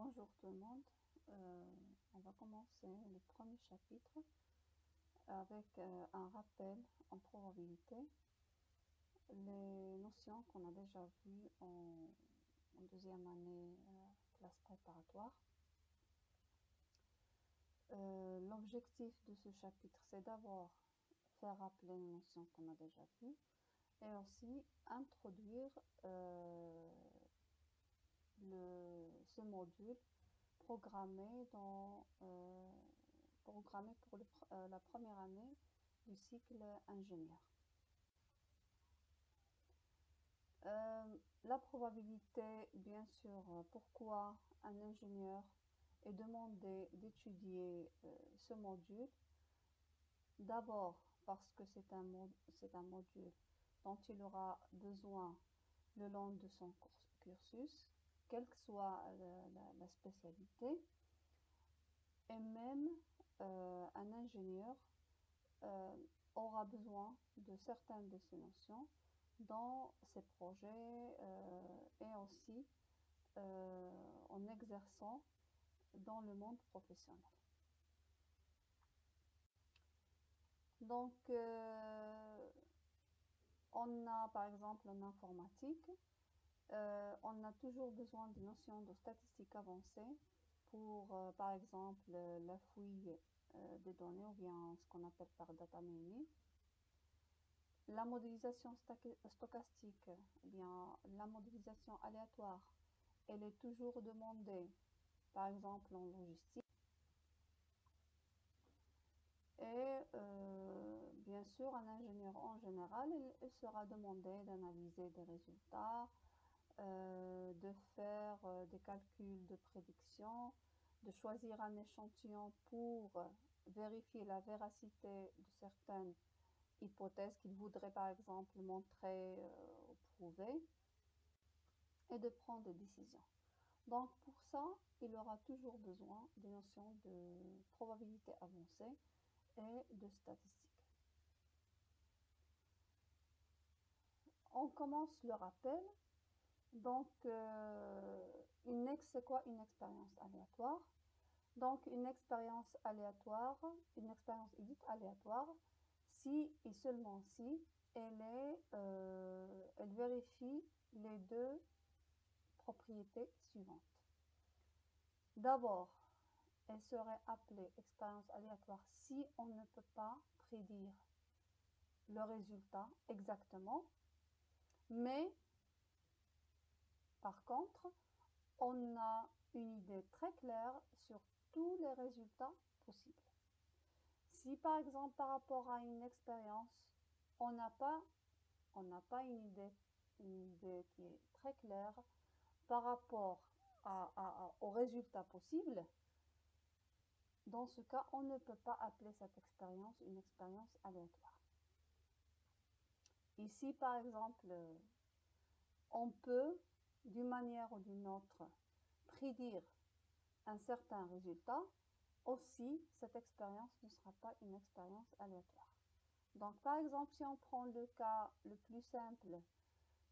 Bonjour tout le monde. On va commencer le premier chapitre avec un rappel en probabilité, les notions qu'on a déjà vues en deuxième année classe préparatoire. L'objectif de ce chapitre, c'est d'abord faire rappeler les notions qu'on a déjà vues et aussi introduire ce module programmé pour la première année du cycle ingénieur. La probabilité, bien sûr, pourquoi un ingénieur est demandé d'étudier ce module. D'abord parce que c'est un module dont il aura besoin le long de son cursus, quelle que soit la spécialité, et même un ingénieur aura besoin de certaines de ces notions dans ses projets et aussi en exerçant dans le monde professionnel. Donc, on a par exemple en informatique, on a toujours besoin de notions de statistiques avancées pour, par exemple, la fouille des données ou bien ce qu'on appelle par data mining. La modélisation stochastique, eh bien, la modélisation aléatoire, elle est toujours demandée, par exemple en logistique. Et bien sûr, un ingénieur en général, il sera demandé d'analyser des résultats, de faire des calculs de prédiction, de choisir un échantillon pour vérifier la véracité de certaines hypothèses qu'il voudrait par exemple montrer ou prouver, et de prendre des décisions. Donc pour ça, il aura toujours besoin des notions de probabilité avancée et de statistique. On commence le rappel. Donc, c'est quoi une expérience aléatoire? Donc, une expérience aléatoire, une expérience dite aléatoire, si et seulement si elle vérifie les deux propriétés suivantes. D'abord, elle serait appelée expérience aléatoire si on ne peut pas prédire le résultat exactement, mais par contre, on a une idée très claire sur tous les résultats possibles. Si par exemple par rapport à une expérience, on n'a pas une idée qui est très claire par rapport aux résultats possibles, dans ce cas, on ne peut pas appeler cette expérience une expérience aléatoire. Ici, par exemple, on peut, d'une manière ou d'une autre, prédire un certain résultat. Aussi, cette expérience ne sera pas une expérience aléatoire. Donc, par exemple, si on prend le cas le plus simple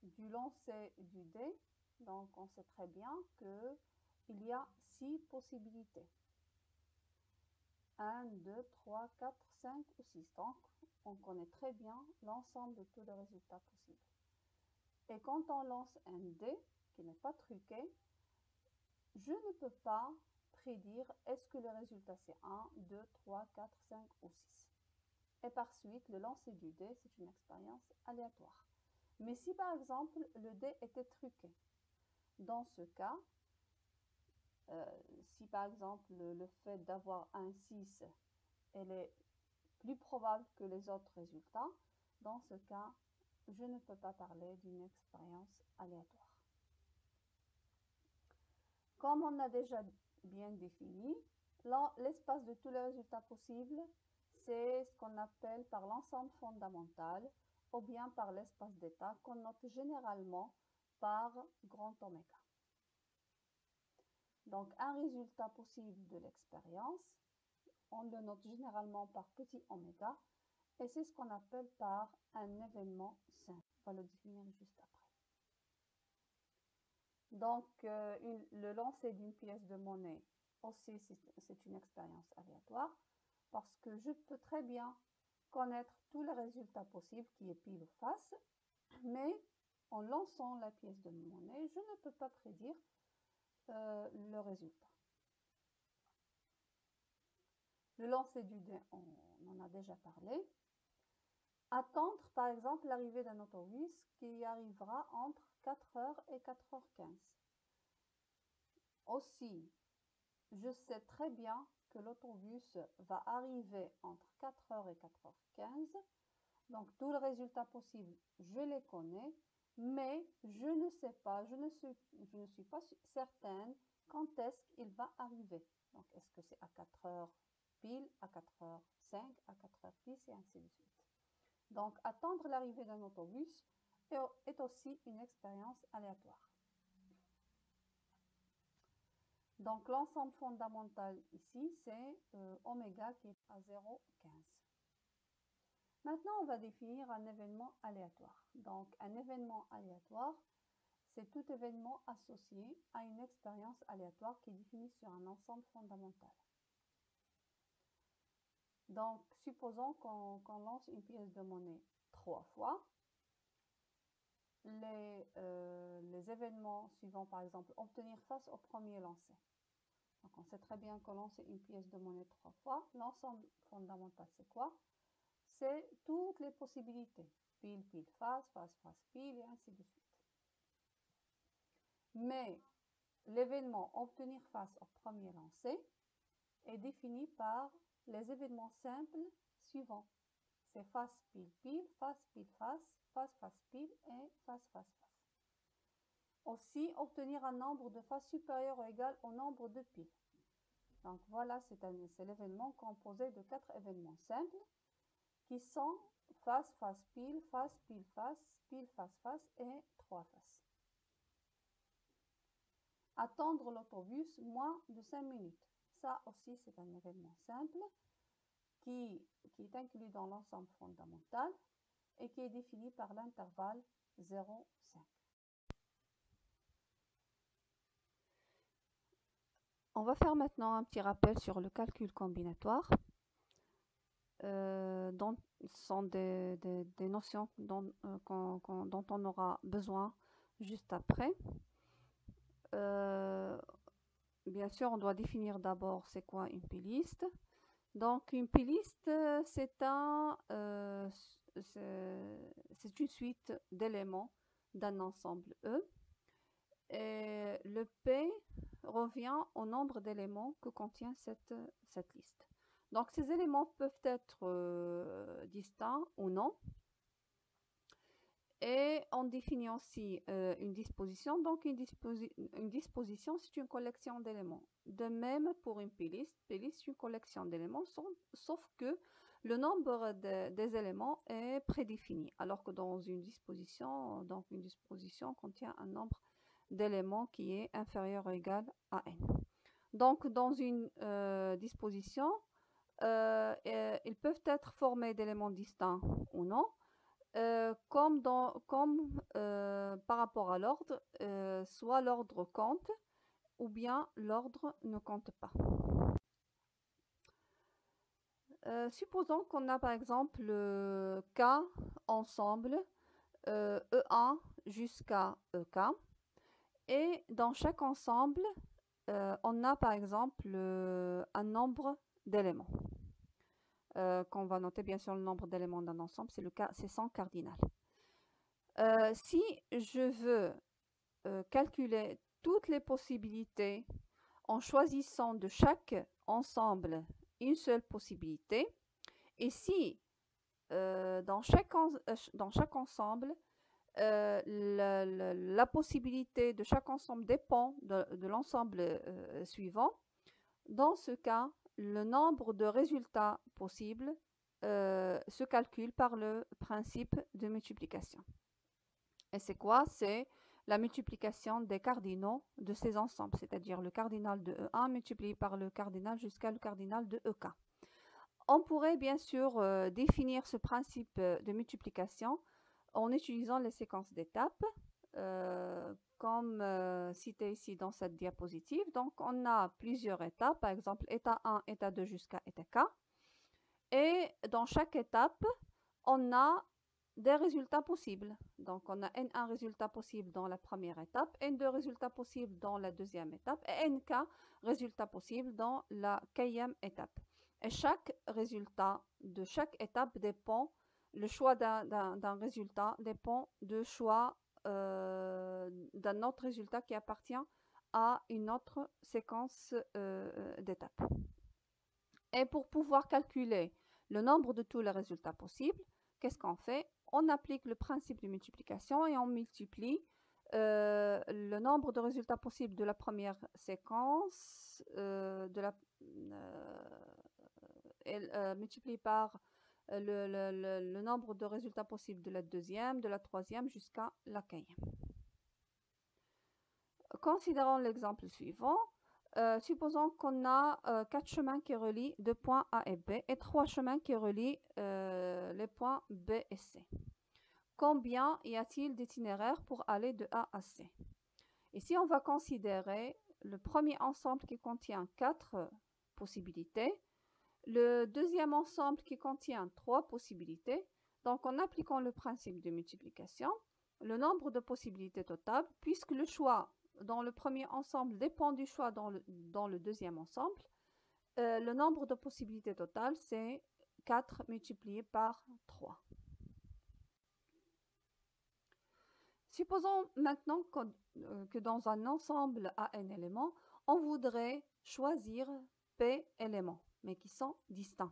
du lancer du dé, donc on sait très bien qu'il y a 6 possibilités. 1, 2, 3, 4, 5 ou 6. Donc, on connaît très bien l'ensemble de tous les résultats possibles. Et quand on lance un dé qui n'est pas truqué, je ne peux pas prédire est-ce que le résultat c'est 1, 2, 3, 4, 5 ou 6. Et par suite, le lancer du dé, c'est une expérience aléatoire. Mais si par exemple le dé était truqué, dans ce cas, si par exemple le fait d'avoir un 6, elle est plus probable que les autres résultats, dans ce cas, je ne peux pas parler d'une expérience aléatoire. Comme on a déjà bien défini, l'espace de tous les résultats possibles, c'est ce qu'on appelle par l'ensemble fondamental ou bien par l'espace d'état qu'on note généralement par grand oméga. Donc, un résultat possible de l'expérience, on le note généralement par petit oméga, et c'est ce qu'on appelle par un événement simple. On va le définir juste après. Donc, le lancer d'une pièce de monnaie aussi, c'est une expérience aléatoire parce que je peux très bien connaître tous les résultats possibles qui est pile ou face, mais en lançant la pièce de monnaie, je ne peux pas prédire le résultat. Le lancer du dé, on en a déjà parlé. Attendre, par exemple, l'arrivée d'un autobus qui arrivera entre 4h et 4h15. Aussi, je sais très bien que l'autobus va arriver entre 4h et 4h15. Donc, tous les résultats possibles, je les connais, mais je ne sais pas, je ne suis pas certaine quand est-ce qu'il va arriver. Donc, est-ce que c'est à 4h pile, à 4h05, à 4h10 et ainsi de suite. Donc, attendre l'arrivée d'un autobus est aussi une expérience aléatoire. Donc, l'ensemble fondamental ici, c'est oméga qui est à 0,15. Maintenant, on va définir un événement aléatoire. Donc, un événement aléatoire, c'est tout événement associé à une expérience aléatoire qui est définie sur un ensemble fondamental. Donc, supposons qu'on lance une pièce de monnaie 3 fois. Les événements suivants, par exemple, obtenir face au premier lancé. Donc, on sait très bien que lancer une pièce de monnaie 3 fois, l'ensemble fondamental, c'est quoi? C'est toutes les possibilités. Pile, pile, face, face, face, pile, et ainsi de suite. Mais l'événement obtenir face au premier lancé est défini par les événements simples suivants. C'est face, pile, pile, face, pile, face, face, face, pile et face, face, face. Aussi, obtenir un nombre de faces supérieur ou égal au nombre de piles. Donc voilà, c'est l'événement composé de 4 événements simples qui sont face, face, pile, face, pile, face, pile, face, face et 3 faces. Attendre l'autobus moins de 5 minutes. Ça aussi, c'est un événement simple qui est inclus dans l'ensemble fondamental et qui est défini par l'intervalle 0,5. On va faire maintenant un petit rappel sur le calcul combinatoire. Dont sont des notions dont on aura besoin juste après. Bien sûr, on doit définir d'abord c'est quoi une p-liste. Donc, une p-liste, c'est une suite d'éléments d'un ensemble E. Et le P revient au nombre d'éléments que contient cette liste. Donc, ces éléments peuvent être distincts ou non. Et on définit aussi une disposition. Donc, une disposition, c'est une collection d'éléments. De même, pour une p-liste, c'est une collection d'éléments, sauf que le nombre des éléments est prédéfini. Alors que dans une disposition contient un nombre d'éléments qui est inférieur ou égal à n. Donc, dans une disposition, ils peuvent être formés d'éléments distincts ou non, comme par rapport à l'ordre, soit l'ordre compte ou bien l'ordre ne compte pas. Supposons qu'on a par exemple K ensemble E1 jusqu'à EK, et dans chaque ensemble, on a par exemple un nombre d'éléments. Qu'on va noter bien sûr le nombre d'éléments d'un ensemble, c'est son cardinal. Si je veux calculer toutes les possibilités en choisissant de chaque ensemble une seule possibilité, et si dans chaque ensemble, la possibilité de chaque ensemble dépend de l'ensemble suivant, dans ce cas, le nombre de résultats possibles se calcule par le principe de multiplication. Et c'est quoi? C'est la multiplication des cardinaux de ces ensembles, c'est-à-dire le cardinal de E1 multiplié par le cardinal jusqu'à le cardinal de EK. On pourrait bien sûr définir ce principe de multiplication en utilisant les séquences d'étapes. comme cité ici dans cette diapositive. Donc, on a plusieurs étapes, par exemple, état 1, état 2 jusqu'à état K. Et dans chaque étape, on a des résultats possibles. Donc, on a N1 résultats possibles dans la première étape, N2 résultats possibles dans la deuxième étape et NK résultats possibles dans la quatrième étape. Et chaque résultat de chaque étape dépend, le choix d'un résultat dépend du choix d'un autre résultat qui appartient à une autre séquence d'étapes. Et pour pouvoir calculer le nombre de tous les résultats possibles, qu'est-ce qu'on fait? On applique le principe de multiplication et on multiplie le nombre de résultats possibles de la première séquence multiplié par le nombre de résultats possibles de la deuxième, de la troisième jusqu'à la quatrième. Considérons l'exemple suivant. Supposons qu'on a 4 chemins qui relient 2 points A et B et 3 chemins qui relient les points B et C. Combien y a-t-il d'itinéraires pour aller de A à C? Ici, on va considérer le premier ensemble qui contient 4 possibilités, le deuxième ensemble qui contient 3 possibilités. Donc, en appliquant le principe de multiplication, le nombre de possibilités totales, puisque le choix dans le premier ensemble dépend du choix dans le deuxième ensemble, le nombre de possibilités totales, c'est 4 multiplié par 3. Supposons maintenant que dans un ensemble à n éléments, on voudrait choisir P éléments, mais qui sont distincts,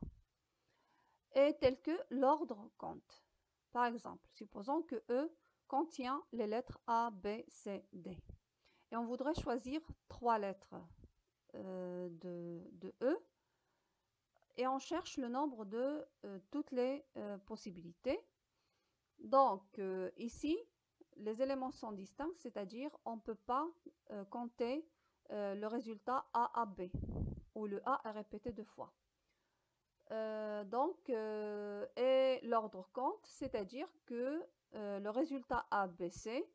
et tels que l'ordre compte. Par exemple, supposons que E contient les lettres A, B, C, D. Et on voudrait choisir 3 lettres de E et on cherche le nombre de toutes les possibilités. Donc ici, les éléments sont distincts, c'est-à-dire on ne peut pas compter le résultat A à B, où le A est répété 2 fois. Et l'ordre compte, c'est-à-dire que le résultat ABC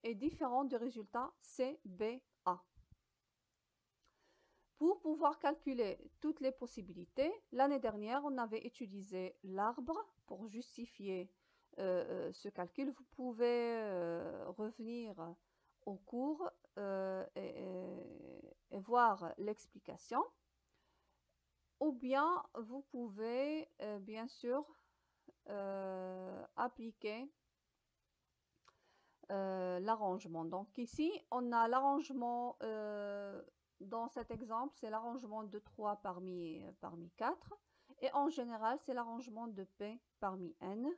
est différent du résultat CBA. Pour pouvoir calculer toutes les possibilités, l'année dernière, on avait utilisé l'arbre pour justifier ce calcul. Vous pouvez revenir au cours et voir l'explication. Ou bien, vous pouvez bien sûr appliquer l'arrangement. Donc ici, on a l'arrangement, dans cet exemple, c'est l'arrangement de 3 parmi 4. Et en général, c'est l'arrangement de P parmi n,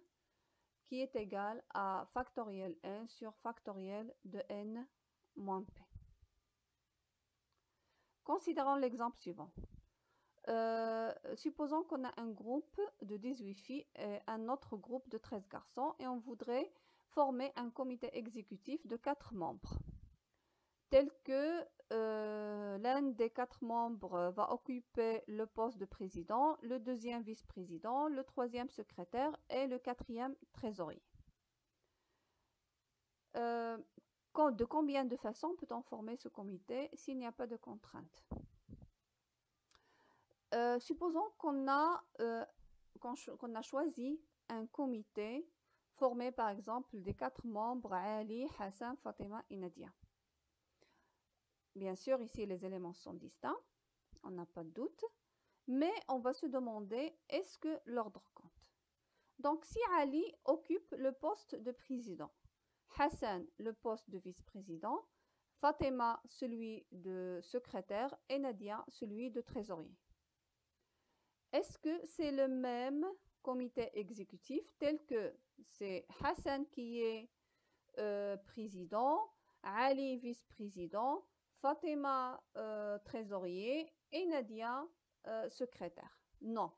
qui est égal à factoriel n sur factoriel de n moins P. Considérons l'exemple suivant. Supposons qu'on a un groupe de 18 filles et un autre groupe de 13 garçons et on voudrait former un comité exécutif de 4 membres, tel que l'un des 4 membres va occuper le poste de président, le deuxième vice-président, le troisième secrétaire et le quatrième trésorier. De combien de façons peut-on former ce comité s'il n'y a pas de contrainte? Supposons qu'on a choisi un comité formé par exemple des 4 membres Ali, Hassan, Fatima et Nadia. Bien sûr, ici les éléments sont distincts, on n'a pas de doute, mais on va se demander est-ce que l'ordre compte? Donc si Ali occupe le poste de président, Hassan le poste de vice-président, Fatima celui de secrétaire et Nadia celui de trésorier. Est-ce que c'est le même comité exécutif tel que c'est Hassan qui est président, Ali vice-président, Fatima trésorier et Nadia secrétaire? Non.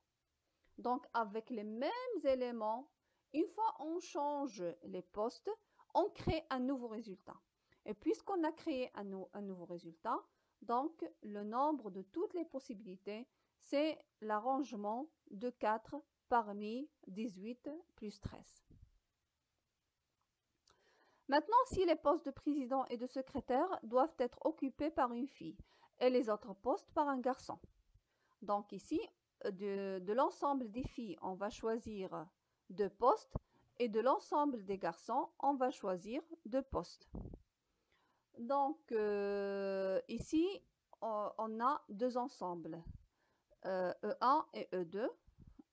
Donc avec les mêmes éléments, une fois on change les postes, on crée un nouveau résultat. Et puisqu'on a créé un nouveau résultat, donc le nombre de toutes les possibilités, c'est l'arrangement de 4 parmi 18 plus 13. Maintenant, si les postes de président et de secrétaire doivent être occupés par une fille et les autres postes par un garçon. Donc ici, de l'ensemble des filles, on va choisir 2 postes et de l'ensemble des garçons, on va choisir 2 postes. Donc ici, on a 2 ensembles, E1 et E2.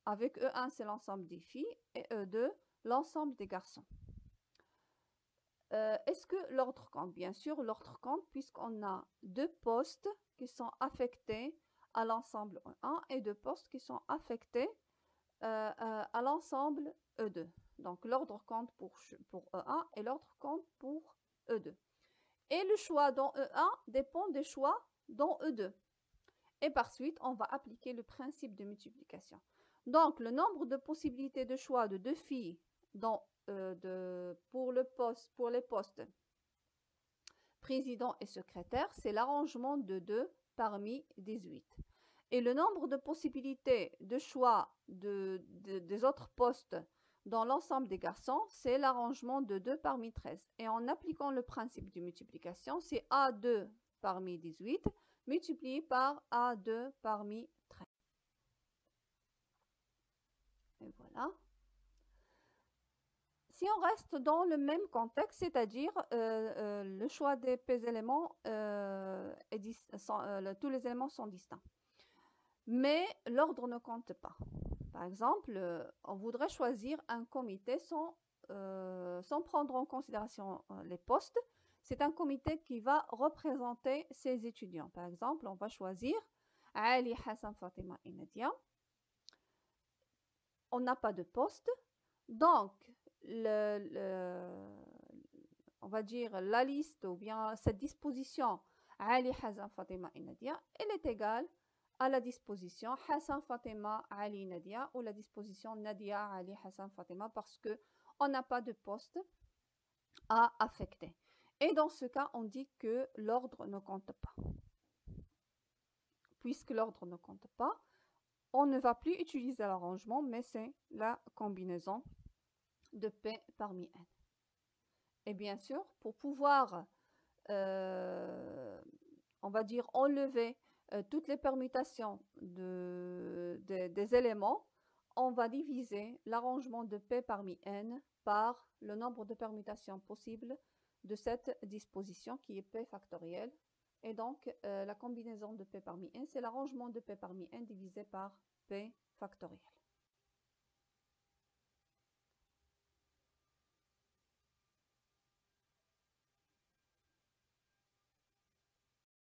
Avec E1, c'est l'ensemble des filles et E2, l'ensemble des garçons. Est-ce que l'ordre compte? Bien sûr, l'ordre compte puisqu'on a 2 postes qui sont affectés à l'ensemble E1 et 2 postes qui sont affectés à l'ensemble E2. Donc l'ordre compte pour E1 et l'ordre compte pour E2. Et le choix dans E1 dépend des choix dans E2. Et par suite, on va appliquer le principe de multiplication. Donc le nombre de possibilités de choix de 2 filles pour les postes président et secrétaire, c'est l'arrangement de 2 parmi 18. Et le nombre de possibilités de choix des autres postes dans l'ensemble des garçons, c'est l'arrangement de 2 parmi 13. Et en appliquant le principe de multiplication, c'est A2 parmi 18 multiplié par A2 parmi 13. Et voilà. Si on reste dans le même contexte, c'est-à-dire le choix des éléments, tous les éléments sont distincts. Mais l'ordre ne compte pas. Par exemple, on voudrait choisir un comité sans prendre en considération les postes. C'est un comité qui va représenter ses étudiants. Par exemple, on va choisir Ali, Hassan, Fatima et Nadia. On n'a pas de poste. Donc, on va dire la liste ou bien cette disposition Ali, Hassan, Fatima et Nadia, elle est égale à la disposition Hassan, Fatima, Ali, Nadia ou la disposition Nadia, Ali, Hassan, Fatima parce qu'on n'a pas de poste à affecter. Et dans ce cas, on dit que l'ordre ne compte pas. Puisque l'ordre ne compte pas, on ne va plus utiliser l'arrangement, mais c'est la combinaison de P parmi N. Et bien sûr, pour pouvoir, on va dire, enlever toutes les permutations des éléments, on va diviser l'arrangement de P parmi N par le nombre de permutations possibles de cette disposition qui est P factoriel. Et donc, la combinaison de P parmi N, c'est l'arrangement de P parmi N divisé par P factoriel.